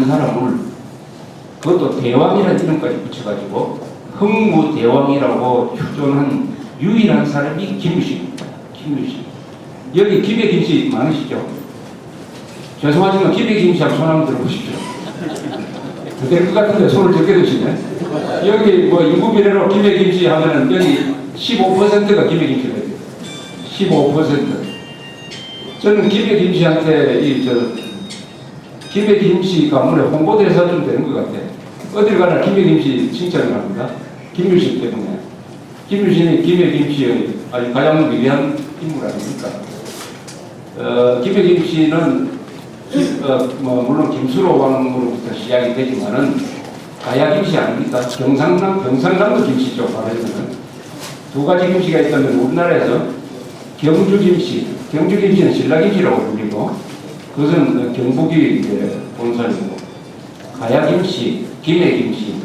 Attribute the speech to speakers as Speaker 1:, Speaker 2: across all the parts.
Speaker 1: 있는 사람을 그것도 대왕이라는 이름까지 붙여가지고 흥무대왕이라고 추존한 유일한 사람이 김유신입니다. 김유신. 여기 김해 김씨 많으시죠? 죄송하지만 김해 김씨하고 손 한번 들어보십시오. 될 것 같은데 손을 적게 드시네. 여기 뭐 인구 비례로 김해 김씨 하면은 여기 15%가 김해 김씨가 돼요. 15%. 저는 김해 김씨한테 김해 김씨 가문의 홍보대사 좀 되는 것 같아요. 어딜 가나 김해 김씨 칭찬을 합니다. 김유신 때문에. 김유신이 김해 김씨의 아주 가장 위대한 인물 아닙니까? 김해 김씨는 물론 김수로 왕으로부터 시작이 되지만은 가야 김씨 아닙니까? 경상남도 김씨죠. 말하자면 두 가지 김씨가 있다면 우리나라에서 경주 김씨는 신라 김씨라고 불리고 그것은 경북이 이제 본산이고 가야 김씨, 김해 김씨,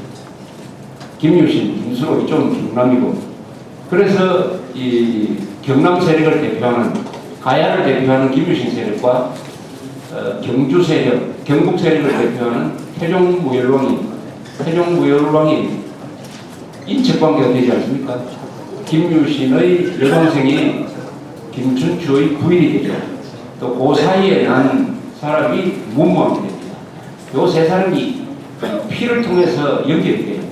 Speaker 1: 김유신, 김수로 이쪽은 경남이고 그래서 이 경남 세력을 대표하는 가야를 대표하는 김유신 세력과 경주 세력, 경북 세력을 대표하는 태종무열왕이 인척관계가 되지 않습니까? 김유신의 여동생이 김춘추의 부인이 되죠. 또 그 사이에 난 사람이 문무왕이 됩니다. 요 세 사람이 피를 통해서 연결이 돼요.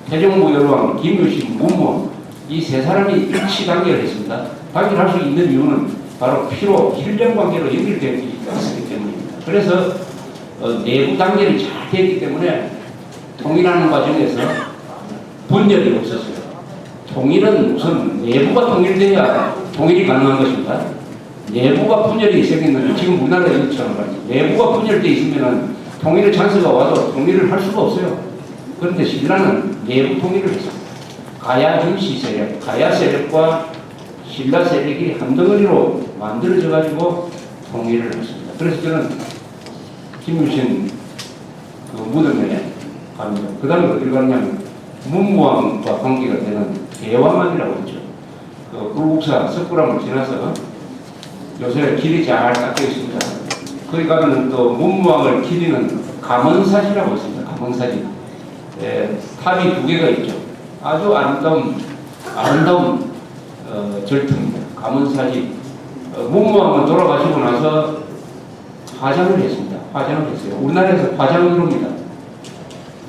Speaker 1: 태종무열왕, 김유신, 문무왕 이 세 사람이 일치 단계를 했습니다. 단결할 수 있는 이유는 바로 피로 혈연 관계로 연결되어 있기 때문입니다. 그래서 내부 단계를 잘 되기 때문에 통일하는 과정에서 분열이 없었어요. 통일은 우선 내부가 통일돼야 통일이 가능한 것입니다. 내부가 분열이 생겼는데 지금 우리나라에 이처럼 말이죠. 내부가 분열되어 있으면 통일의 찬스가 와도 통일을 할 수가 없어요. 그런데 신라는 내부 통일을 했습니다. 가야 김씨 세력, 가야 세력과 신라 세력이 한 덩어리로 만들어져 가지고 통일을 했습니다. 그래서 저는 김유신 그 무덤에 갑니다. 그 다음에 어디를 갔냐면 문무왕과 관계가 되는 대왕암이라고 했죠. 그 굴국사 석굴암을 지나서 요새 길이 잘 닦여 있습니다. 거기 가면 또 문무왕을 기리는 감언사지라고 있습니다. 감언사지. 탑이 두 개가 있죠. 아주 아름다운 절터입니다. 감언사지. 문무왕은 돌아가시고 나서 화장을 했습니다. 화장을 했어요. 우리나라에서 화장을 이룹니다.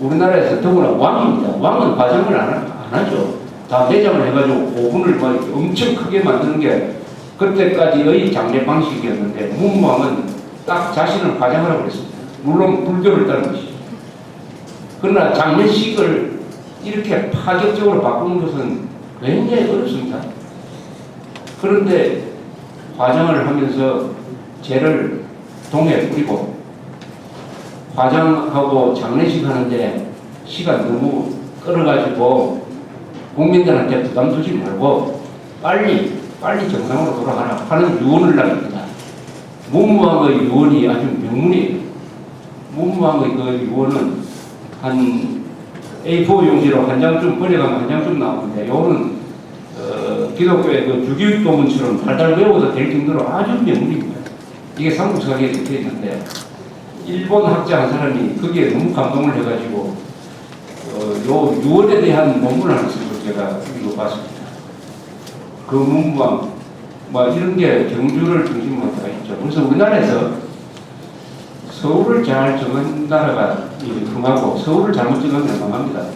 Speaker 1: 우리나라에서 더구나 왕입니다. 왕은 화장을 안 하죠. 다 내장을 해가지고 고분을 엄청 크게 만드는 게 그때까지의 장례 방식이었는데 문무왕은 딱 자신을 화장하라고 그랬습니다. 물론 불교를 따른 것이죠. 그러나 장례식을 이렇게 파격적으로 바꾸는 것은 굉장히 어렵습니다. 그런데 화장을 하면서 죄를 동에 뿌리고 화장하고 장례식 하는데 시간 너무 끌어가지고 국민들한테 부담 주지 말고 빨리 정상으로 돌아가라 하는 유언을 남깁니다. 문무왕의 유언이 아주 명문이에요. 문무왕의 그 유언은 한 A4 용지로 한 장쯤 번역하면 한 장쯤 나오는데 요거는 기독교의 그 주기도문처럼 달달 외워도 될 정도로 아주 명문입니다. 이게 삼국사기에 적혀 있는데 일본 학자 한 사람이 거기에 너무 감동을 해가지고 요 유언에 대한 논문을 하나 쓴 걸 제가 읽어봤습니다. 그 문무왕 이런 게 경주를 중심으로 다 있죠. 그래서 우리나라에서 서울을 잘 정한 나라가 흥하고 서울을 잘못 정하면 망합니다.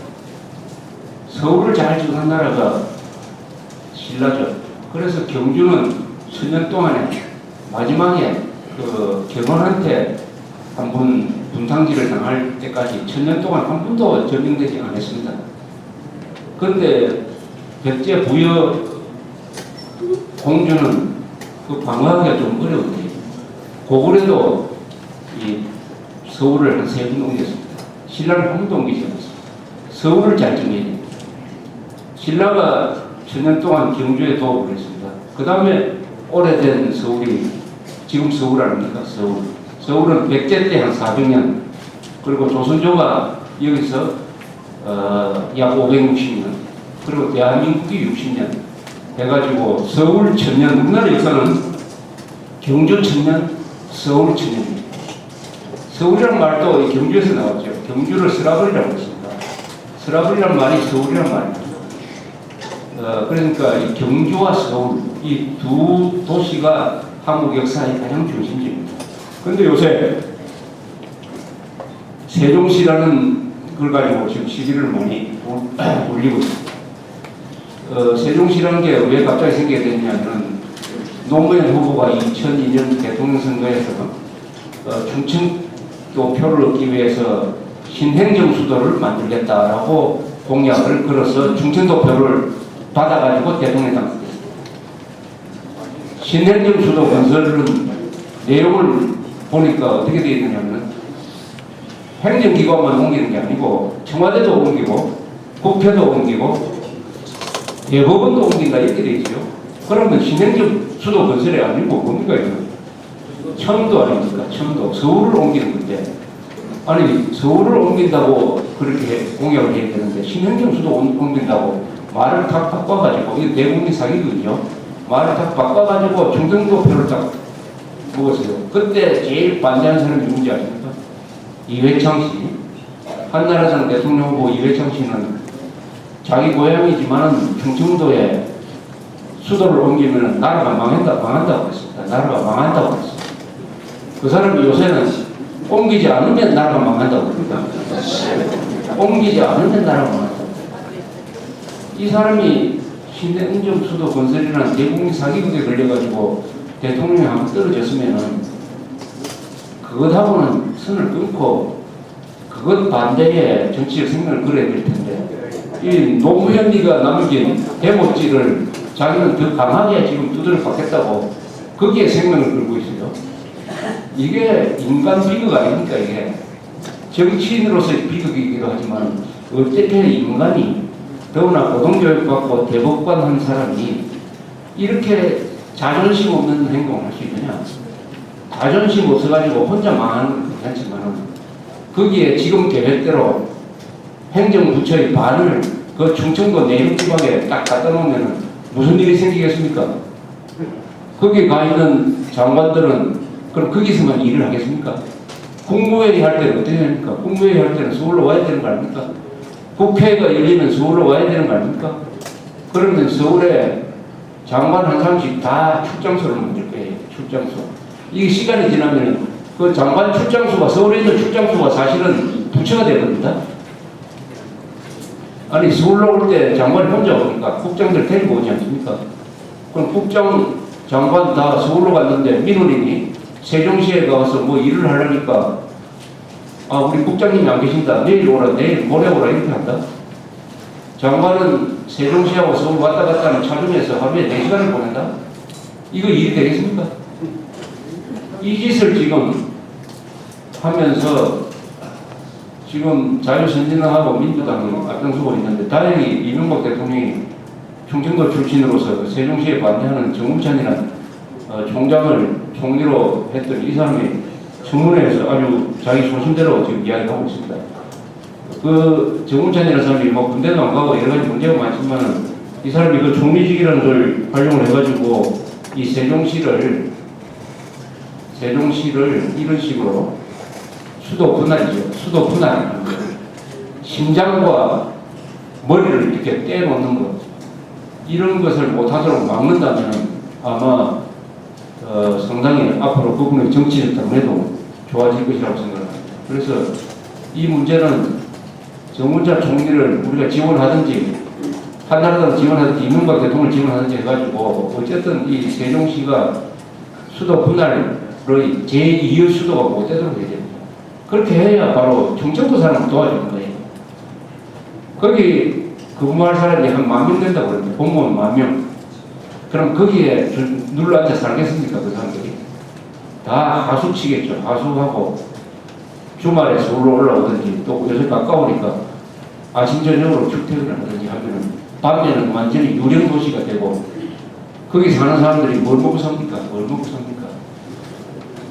Speaker 1: 서울을 잘 정한 나라가 신라죠. 그래서 경주는 수년 동안에 마지막에 그 경원한테 한 번 분탕질을 당할 때까지 1000년 동안 한 번도 점령되지 않았습니다. 그런데 백제 부여 공주는 그 방어하기가 좀 어려운데 고구려도 이 서울을 한 3번 옮겼습니다. 신라를 한 번도 옮기지 않았습니다. 서울을 잘 정해야 됩니다. 신라가 1000년 동안 경주에 도움을 했습니다. 그 다음에 오래된 서울이 지금 서울 아닙니까? 서울은 백제 때 한 400년 그리고 조선조가 여기서 약 560년 그리고 대한민국이 60년 해가지고 서울 1000년 우리나라 역사는 경주 1000년 서울 1000년입니다. 서울이란 말도 이 경주에서 나왔죠. 경주를 서라벌이라고 했습니다. 서라벌이란 말이 서울이란 말입니다. 그러니까 이 경주와 서울 이 두 도시가 한국 역사의 가장 중심지입니다. 그런데 요새 세종시라는 걸 가지고 지금 시기를 많이 올리고 있습니다. 세종시라는 게 왜 갑자기 생기게 됐냐면 노무현 후보가 2002년 대통령 선거에서 충청도 표를 얻기 위해서 신행정 수도를 만들겠다라고 공약을 걸어서 충청도 표를 받아가지고 대통령 당선됐습니다. 신행정 수도 건설은 내용을 보니까 어떻게 되어 있느냐면 행정기관만 옮기는 게 아니고 청와대도 옮기고 국회도 옮기고 대법원도 옮긴다 이렇게 되어 있죠. 그러면 신행정 수도 건설이 아니고 뭡니까 이거? 청도 아닙니까? 청도. 서울을 옮기는 건데 아니 서울을 옮긴다고 그렇게 공약을 해야 되는데 신행정 수도 옮긴다고 말을 탁 바꿔가지고 이게 대국민 사기거든요. 말을 탁 바꿔가지고 충청도 표를 딱 먹었어요. 그때 제일 반대하는 사람이 누군지 아십니까? 이회창 씨. 한나라당 대통령 후보 이회창 씨는 자기 고향이지만 충청도에 수도를 옮기면 나라가 망한다고 했습니다. 나라가 망한다고 했습니다. 그 사람이 요새는 옮기지 않으면 나라가 망한다고 합니다. 옮기지 않으면 나라가 망한다고. 이 사람이 신행정 수도 건설이라는 대국민 사기극에 걸려가지고 대통령이 한번 떨어졌으면은 그것하고는 선을 끊고 그것 반대에 정치적 생명을 걸어야 될 텐데 이 노무현이가 남긴 대목지를 자기는 더 강하게 지금 두드려 받겠다고 거기에 생명을 걸고 있어요. 이게 인간 비극 아닙니까 이게. 정치인으로서의 비극이기도 하지만 어떻게 인간이 더구나 고등교육받고 대법관 한 사람이 이렇게 자존심 없는 행동을 할 수 있느냐. 자존심 없어가지고 혼자 망하는 건 괜찮지만 거기에 지금 계획대로 행정부처의 반을 그 충청도 내륙지방에 딱 갖다 놓으면 무슨 일이 생기겠습니까? 거기 가 있는 장관들은 그럼 거기서만 일을 하겠습니까? 국무회의 할 때는 어떻게 합니까? 국무회의 할 때는 서울로 와야 되는 거 아닙니까? 국회가 열리면 서울로 와야 되는 거 아닙니까? 그러면 서울에 장관 한 사람씩 다 출장소를 만들 거예요. 출장소. 이게 시간이 지나면 그 장관 출장소가 서울에 있는 출장소가 사실은 부처가 되거든요. 아니 서울로 올 때 장관이 혼자 오니까 국장들 데리고 오지 않습니까? 그럼 국장 장관 다 서울로 갔는데 민원인이 세종시에 가서 뭐 일을 하려니까 아 우리 국장님이 안 계신다. 내일 오라 내일 모레 오라 이렇게 한다. 장관은 세종시하고 서울 왔다 갔다 하는 차 중에서 하루에 4시간을 보낸다? 이거 일이 되겠습니까? 이 짓을 지금 하면서 지금 자유선진당하고 민주당이 앞장서고 있는데 다행히 이명박 대통령이 충청도 출신으로서 세종시에 반대하는 정운찬이라는 총장을 총리로 했더니 이 사람이 청문회에서 아주 자기 소신대로 지금 이야기하고 있습니다. 그 정운찬이라는 사람이 뭐 군대도 안 가고 여러 가지 문제가 많지만 이 사람이 그 총리직이라는 걸 활용을 해가지고 이 세종시를 이런 식으로 수도 분할이죠. 수도 분할. 심장과 머리를 이렇게 떼놓는 것. 이런 것을 못하도록 막는다면 아마 상당히 앞으로 그분의 정치적 당내도 좋아질 것이라고 생각합니다. 그래서 이 문제는 정운찬 총리를 우리가 지원하든지 한나라당 지원하든지 이명박 대통령을 지원하든지 해가지고 어쨌든 이 세종시가 수도 분할의 제2의 수도가 못 되도록 해야 됩니다. 그렇게 해야 바로 충청도 사람을 도와주는 거예요. 거기 근무할 사람이 한 10,000명 된다고 그러는데 공무원 10,000명. 그럼 거기에 눌러앉아 살겠습니까? 그 사람들이. 다 하수치겠죠. 하수하고 주말에 서울로 올라오든지 또 요새 가까우니까 아침 저녁으로 출퇴근을 하든지 하면은 밤에는 완전히 유령 도시가 되고 거기 사는 사람들이 뭘 먹고 삽니까? 뭘 먹고 삽니까?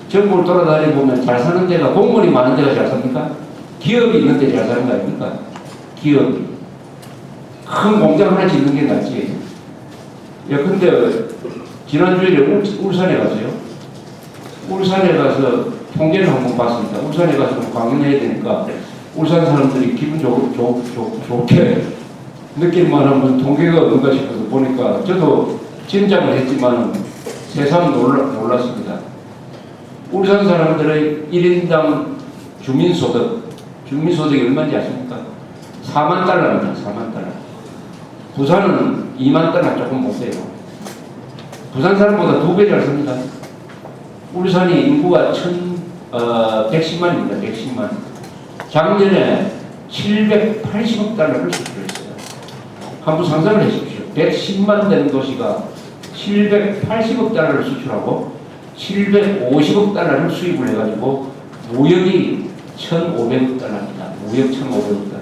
Speaker 1: 전국을 돌아다니 보면 잘 사는 데가 공무원이 많은 데가 잘 삽니까? 기업이 있는 데 잘 사는 거 아닙니까? 기업이. 큰 공장 하나 짓는 게 낫지. 야, 근데 지난주에 울산에 갔어요. 울산에 가서 통계를 한번 봤습니다. 울산에 가서 좀 강연해야 되니까 울산 사람들이 기분 좋게 느낄 만한 무슨 통계가 없는가 싶어서 보니까 저도 짐작을 했지만 세상 놀랐습니다. 울산 사람들의 1인당 주민소득이 얼마인지 아십니까? 4만 달러입니다. 4만 달러. 부산은 2만 달러 조금 못 돼요. 부산 사람보다 2배 잘 삽니다. 울산이 인구가 110만입니다. 110만. 작년에 780억 달러를 수출했어요. 한번 상상을 해주십시오. 110만 되는 도시가 780억 달러를 수출하고 750억 달러를 수입을 해가지고 무역이 1,500억 달러입니다. 무역 1,500억 달러.